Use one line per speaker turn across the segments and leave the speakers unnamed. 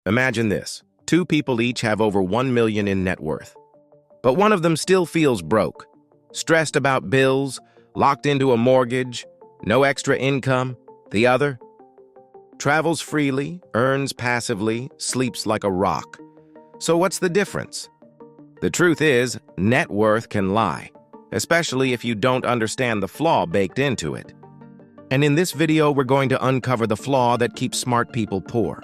Imagine this. Two people each have over 1 million in net worth. But one of them still feels broke, stressed about bills, locked into a mortgage, no extra income. The other travels freely, earns passively, sleeps like a rock. So what's the difference? The truth is, net worth can lie, especially if you don't understand the flaw baked into it. And in this video, we're going to uncover the flaw that keeps smart people poor,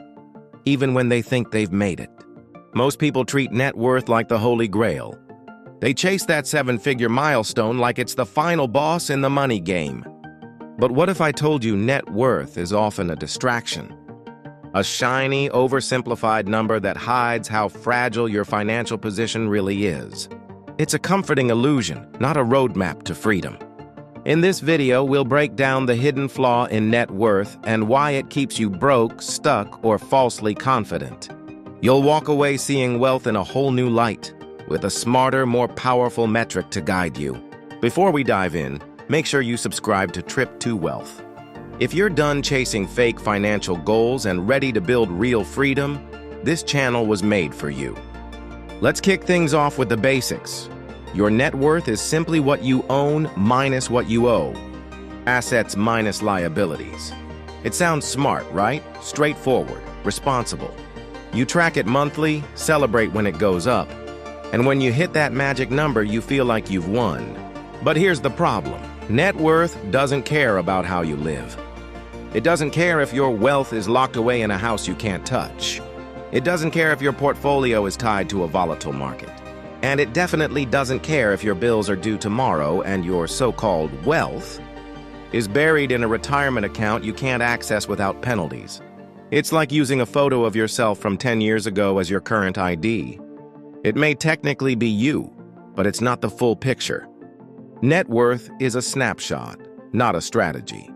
even when they think they've made it. Most people treat net worth like the Holy Grail. They chase that seven-figure milestone like it's the final boss in the money game. But what if I told you net worth is often a distraction? A shiny, oversimplified number that hides how fragile your financial position really is. It's a comforting illusion, not a roadmap to freedom. In this video, we'll break down the hidden flaw in net worth and why it keeps you broke, stuck, or falsely confident. You'll walk away seeing wealth in a whole new light, with a smarter, more powerful metric to guide you. Before we dive in, make sure you subscribe to Trip to Wealth. If you're done chasing fake financial goals and ready to build real freedom, this channel was made for you. Let's kick things off with the basics. Your net worth is simply what you own minus what you owe. Assets minus liabilities. It sounds smart, right? Straightforward, responsible. You track it monthly, celebrate when it goes up, and when you hit that magic number, you feel like you've won. But here's the problem. Net worth doesn't care about how you live. It doesn't care if your wealth is locked away in a house you can't touch. It doesn't care if your portfolio is tied to a volatile market. And it definitely doesn't care if your bills are due tomorrow and your so-called wealth is buried in a retirement account you can't access without penalties. It's like using a photo of yourself from 10 years ago as your current ID. It may technically be you, but it's not the full picture. Net worth is a snapshot, not a strategy.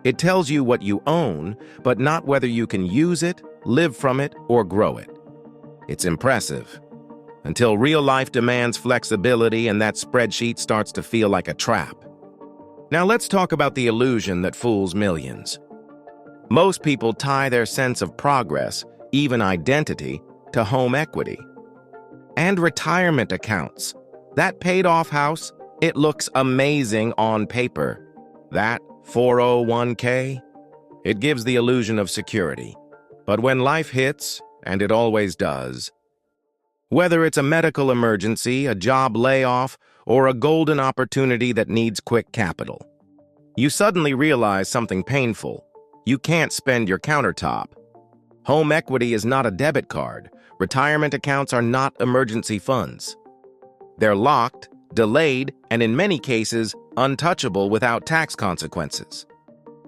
It tells you what you own, but not whether you can use it, live from it, or grow it. It's impressive, until real life demands flexibility and that spreadsheet starts to feel like a trap. Now let's talk about the illusion that fools millions. Most people tie their sense of progress, even identity, to home equity. And retirement accounts. That paid-off house, it looks amazing on paper. That 401k, it gives the illusion of security. But when life hits, and it always does, whether it's a medical emergency, a job layoff, or a golden opportunity that needs quick capital, you suddenly realize something painful. You can't spend your countertop. Home equity is not a debit card. Retirement accounts are not emergency funds. They're locked, delayed, and in many cases, untouchable without tax consequences.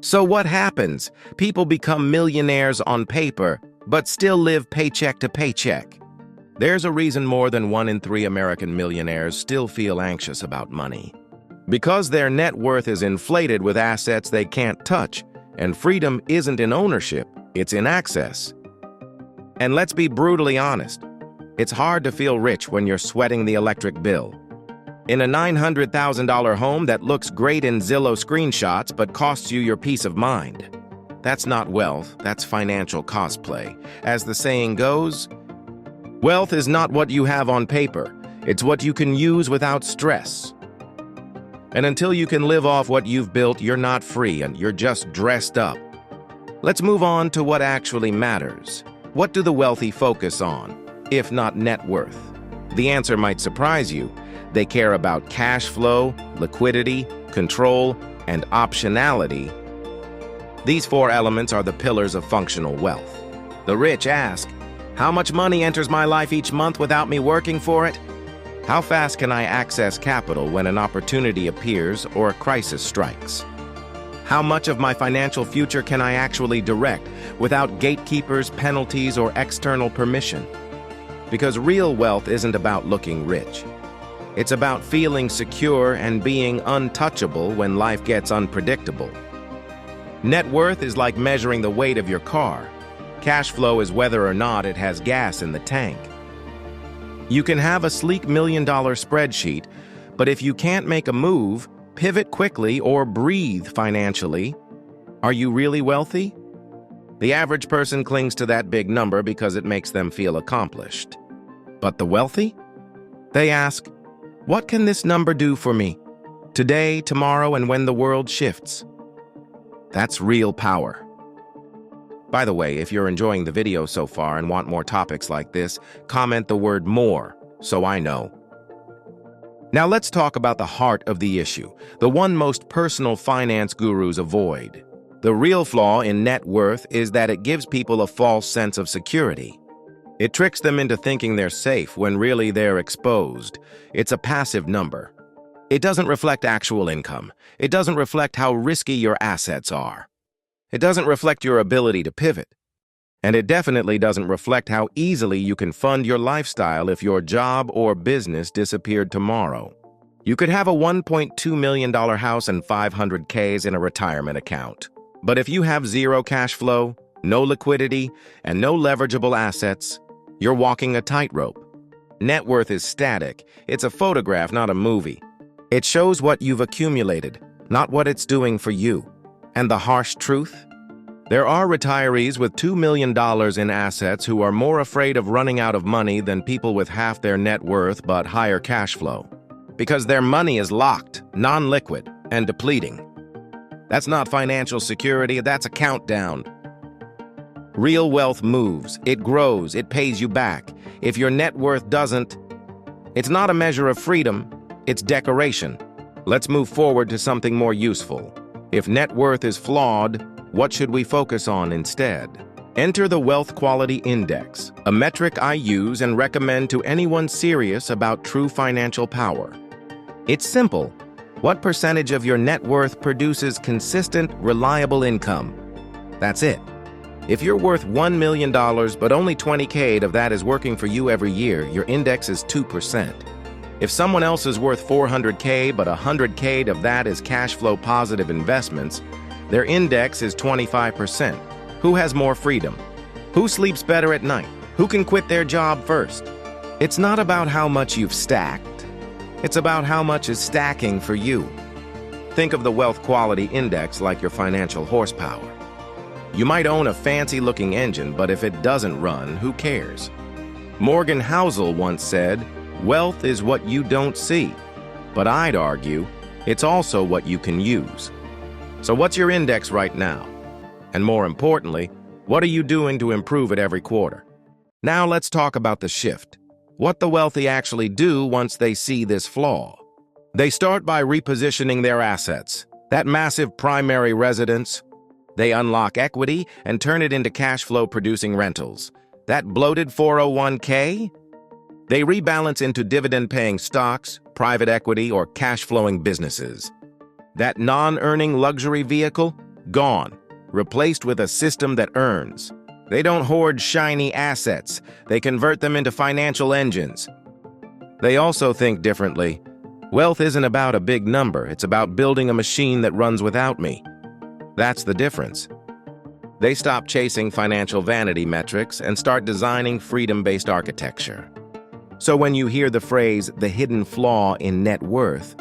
So what happens? People become millionaires on paper, but still live paycheck to paycheck. There's a reason more than 1 in 3 American millionaires still feel anxious about money. Because their net worth is inflated with assets they can't touch, and freedom isn't in ownership, it's in access. And let's be brutally honest, it's hard to feel rich when you're sweating the electric bill. In a $900,000 home that looks great in Zillow screenshots but costs you your peace of mind. That's not wealth, that's financial cosplay. As the saying goes, wealth is not what you have on paper, it's what you can use without stress. And until you can live off what you've built, you're not free and you're just dressed up. Let's move on to what actually matters. What do the wealthy focus on, if not net worth? The answer might surprise you. They care about cash flow, liquidity, control, and optionality. These 4 elements are the pillars of functional wealth. The rich ask, how much money enters my life each month without me working for it? How fast can I access capital when an opportunity appears or a crisis strikes? How much of my financial future can I actually direct without gatekeepers, penalties, or external permission? Because real wealth isn't about looking rich. It's about feeling secure and being untouchable when life gets unpredictable. Net worth is like measuring the weight of your car. Cash flow is whether or not it has gas in the tank. You can have a sleek $1 million spreadsheet, but if you can't make a move, pivot quickly, or breathe financially, are you really wealthy? The average person clings to that big number because it makes them feel accomplished. But the wealthy? They ask, what can this number do for me? Today, tomorrow, and when the world shifts? That's real power. By the way, if you're enjoying the video so far and want more topics like this, comment the word "more" so I know. Now let's talk about the heart of the issue, the one most personal finance gurus avoid. The real flaw in net worth is that it gives people a false sense of security. It tricks them into thinking they're safe when really they're exposed. It's a passive number. It doesn't reflect actual income. It doesn't reflect how risky your assets are. It doesn't reflect your ability to pivot. And it definitely doesn't reflect how easily you can fund your lifestyle if your job or business disappeared tomorrow. You could have a $1.2 million house and $500K in a retirement account. But if you have zero cash flow, no liquidity, and no leverageable assets, you're walking a tightrope. Net worth is static. It's a photograph, not a movie. It shows what you've accumulated, not what it's doing for you. And the harsh truth? There are retirees with $2 million in assets who are more afraid of running out of money than people with half their net worth but higher cash flow. Because their money is locked, non-liquid, and depleting. That's not financial security, that's a countdown. Real wealth moves, it grows, it pays you back. If your net worth doesn't, it's not a measure of freedom, it's decoration. Let's move forward to something more useful. If net worth is flawed, what should we focus on instead? Enter the Wealth Quality Index, a metric I use and recommend to anyone serious about true financial power. It's simple. What percentage of your net worth produces consistent, reliable income? That's it. If you're worth $1 million, but only $20K of that is working for you every year, your index is 2%. If someone else is worth $400K, but $100K of that is cash flow positive investments, their index is 25%. Who has more freedom? Who sleeps better at night? Who can quit their job first? It's not about how much you've stacked. It's about how much is stacking for you. Think of the Wealth Quality Index like your financial horsepower. You might own a fancy-looking engine, but if it doesn't run, who cares? Morgan Housel once said, "Wealth is what you don't see." But I'd argue, it's also what you can use. So what's your index right now? And more importantly, what are you doing to improve it every quarter? Now let's talk about the shift. What the wealthy actually do once they see this flaw. They start by repositioning their assets. That massive primary residence. They unlock equity and turn it into cash flow producing rentals. That bloated 401k? They rebalance into dividend-paying stocks, private equity, or cash-flowing businesses. That non-earning luxury vehicle? Gone. Replaced with a system that earns. They don't hoard shiny assets. They convert them into financial engines. They also think differently. Wealth isn't about a big number. It's about building a machine that runs without me. That's the difference. They stop chasing financial vanity metrics and start designing freedom-based architecture. So when you hear the phrase, the hidden flaw in net worth,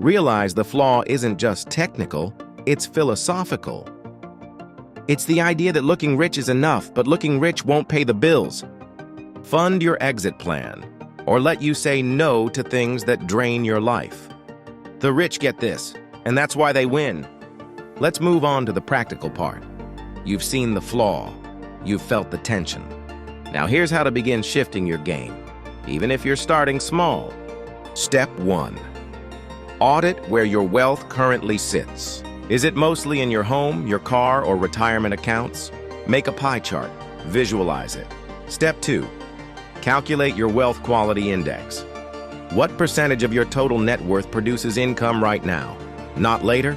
realize the flaw isn't just technical, it's philosophical. It's the idea that looking rich is enough, but looking rich won't pay the bills. Fund your exit plan, or let you say no to things that drain your life. The rich get this, and that's why they win. Let's move on to the practical part. You've seen the flaw. You've felt the tension. Now here's how to begin shifting your game, even if you're starting small. Step 1. Audit where your wealth currently sits. Is it mostly in your home, your car, or retirement accounts? Make a pie chart. Visualize it. Step 2. Calculate your wealth quality index. What percentage of your total net worth produces income right now? Not later?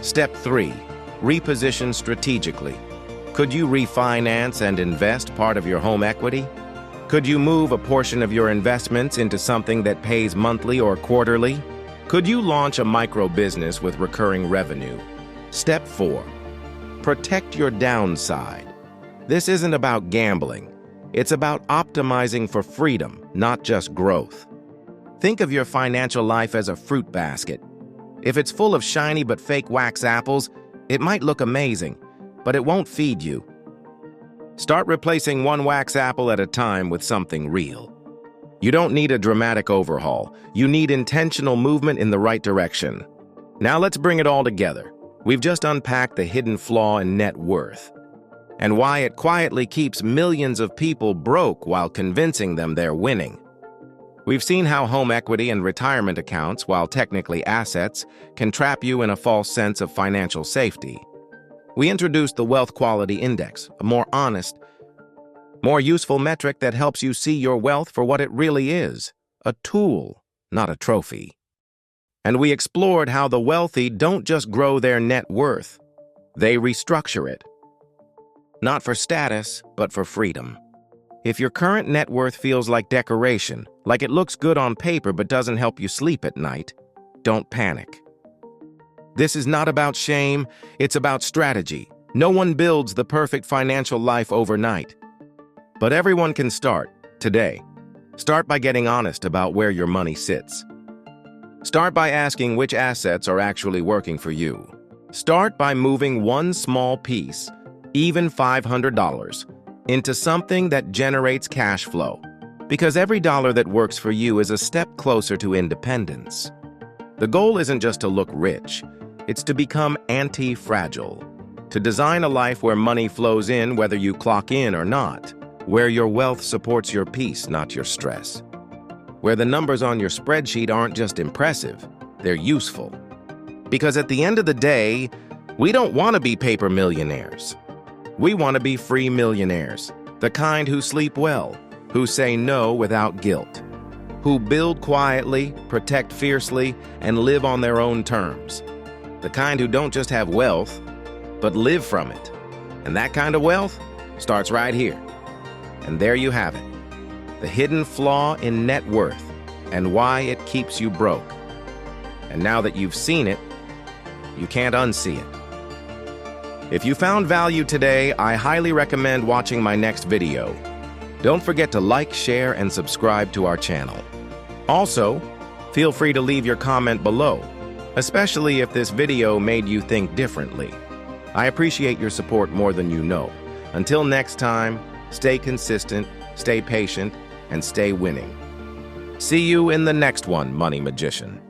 Step 3. Reposition strategically. Could you refinance and invest part of your home equity? Could you move a portion of your investments into something that pays monthly or quarterly? Could you launch a micro business with recurring revenue? Step 4. Protect your downside. This isn't about gambling. It's about optimizing for freedom, not just growth. Think of your financial life as a fruit basket. If it's full of shiny but fake wax apples, it might look amazing, but it won't feed you. Start replacing one wax apple at a time with something real. You don't need a dramatic overhaul. You need intentional movement in the right direction. Now let's bring it all together. We've just unpacked the hidden flaw in net worth and why it quietly keeps millions of people broke while convincing them they're winning. We've seen how home equity and retirement accounts, while technically assets, can trap you in a false sense of financial safety. We introduced the Wealth Quality Index, a more honest, more useful metric that helps you see your wealth for what it really is, a tool, not a trophy. And we explored how the wealthy don't just grow their net worth, they restructure it. Not for status, but for freedom. If your current net worth feels like decoration, like it looks good on paper but doesn't help you sleep at night, don't panic. This is not about shame, it's about strategy. No one builds the perfect financial life overnight. But everyone can start, today. Start by getting honest about where your money sits. Start by asking which assets are actually working for you. Start by moving one small piece, even $500, into something that generates cash flow. Because every dollar that works for you is a step closer to independence. The goal isn't just to look rich, it's to become anti-fragile. To design a life where money flows in whether you clock in or not. Where your wealth supports your peace, not your stress. Where the numbers on your spreadsheet aren't just impressive, they're useful. Because at the end of the day, we don't want to be paper millionaires. We want to be free millionaires, the kind who sleep well, who say no without guilt, who build quietly, protect fiercely, and live on their own terms. The kind who don't just have wealth, but live from it. And that kind of wealth starts right here. And there you have it, the hidden flaw in net worth and why it keeps you broke. And now that you've seen it, you can't unsee it. If you found value today, I highly recommend watching my next video. Don't forget to like, share, and subscribe to our channel. Also, feel free to leave your comment below, especially if this video made you think differently. I appreciate your support more than you know. Until next time, stay consistent, stay patient, and stay winning. See you in the next one, Money Magician.